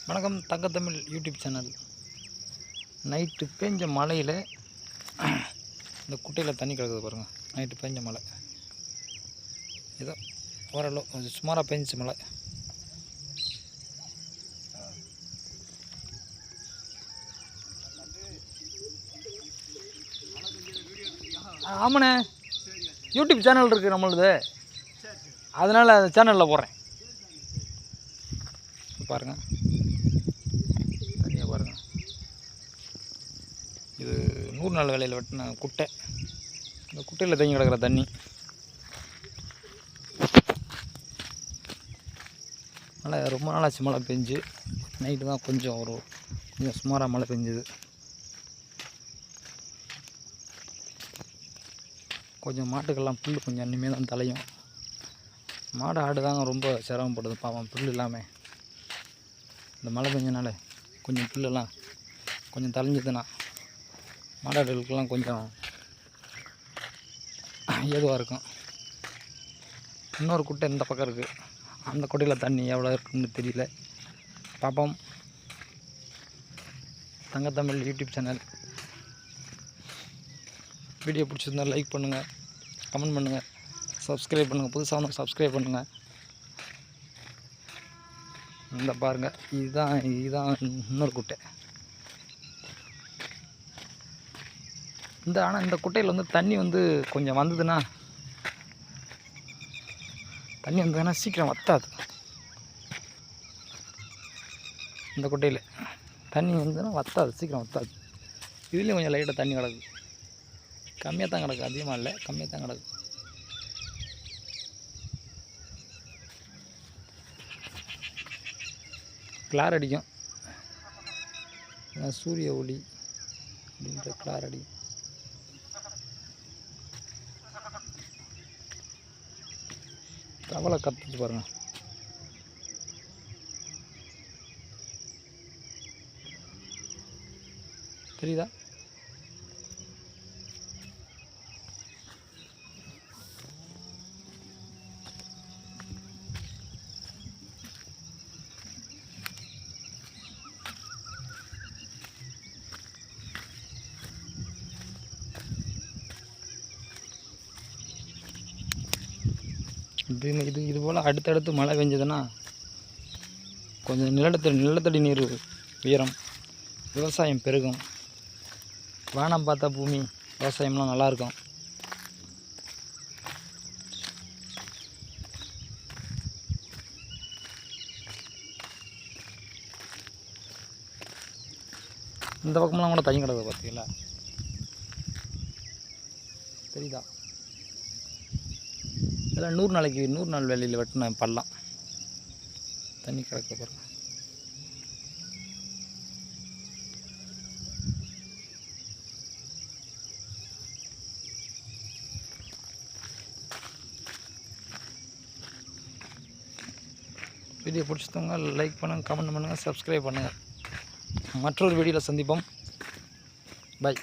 வணக்கம் தங்கத்தமிழ் YouTube channel. Night பெஞ்ச மழையில் இந்த குட்டையில் தண்ணி கிடக்குது பாருங்கள். நைட்டு பெஞ்ச மழை ஏதோ ஓரளவு கொஞ்சம் சுமாராக பெஞ்சிச்சு மழை. ஆமாண்ணே, யூடியூப் சேனல் இருக்குது நம்மளுது, அதனால் அந்த சேனலில் போடுறேன். பாருங்கள், தண்ணியை பாருங்கள். இது 100 நாள் வேலையில் வெட்டின குட்டை. இந்த குட்டையில் தங்கி கிடக்கிற தண்ணி மழை ரொம்ப நாளாச்சு. மழை பெஞ்சு நைட்டு தான் கொஞ்சம் சுமாராக மழை பெஞ்சுது. கொஞ்சம் மாட்டுக்கெல்லாம் புல் கொஞ்சம் இனிமேல் தான் தலையும். மாடு ஆடு தாங்க ரொம்ப சிரமப்படுது பாவம், புல் இல்லாமல். இந்த மழை பெஞ்சனால கொஞ்சம் புல்லெல்லாம் கொஞ்சம் தலைஞ்சதுன்னா மாடாடுகளுக்கெல்லாம் கொஞ்சம் ஏதுவாக இருக்கும். இன்னொரு குட்டை இந்த பக்கம் இருக்குது. அந்த குட்டையில் தண்ணி எவ்வளோ இருக்குன்னு தெரியல. பார்ப்போம். தங்கத்தமிழ் யூடியூப் சேனல். வீடியோ பிடிச்சிருந்தா லைக் பண்ணுங்கள், கமெண்ட் பண்ணுங்கள், சப்ஸ்கிரைப் பண்ணுங்கள். புதுசாக வந்து சப்ஸ்கிரைப் பண்ணுங்கள். இந்த பாருங்கள், இதுதான் இன்னொரு குட்டை. ஆனால் இந்த குட்டையில் வந்து தண்ணி கொஞ்சம் வந்ததுன்னா சீக்கிரம் வத்தாது. இந்த குட்டையில் தண்ணி வந்ததுன்னா வத்தாது, சீக்கிரம் வத்தாது. இதுலேயும் கொஞ்சம் லைட்டாக தண்ணி கிடக்குது. கம்மியாக தான் கிடக்கு, அதிகமாக இல்லை, கம்மியாக தான் கிடக்கு. கிளார் அடிக்கும், சூரிய ஒளி அப்படின்ற கிளார் அடிக்கும். தவளை கத்துச்சு பாருங்க. தெரியுதா? இது போல் அடுத்தடுத்து மழை பெஞ்சதுன்னா கொஞ்சம் நிலத்தடி நீர் உயரம், விவசாயம் பெருகும். வானம் பார்த்தா பூமி, விவசாயம்லாம் நல்லாயிருக்கும். இந்த பக்கமெல்லாம் கூட தண்ணி கிடக்குது பார்த்தீங்களா? தெரியுதா? இதெல்லாம் 100 நாள் வேலையில் வெட்டின பள்ளம். தண்ணி கிடக்க பாருங்க. வீடியோ பிடிச்சவங்க லைக் பண்ணுங்கள், கமெண்ட் பண்ணுங்கள், சப்ஸ்கிரைப் பண்ணுங்கள். மற்றொரு வீடியோவில் சந்திப்போம். பை.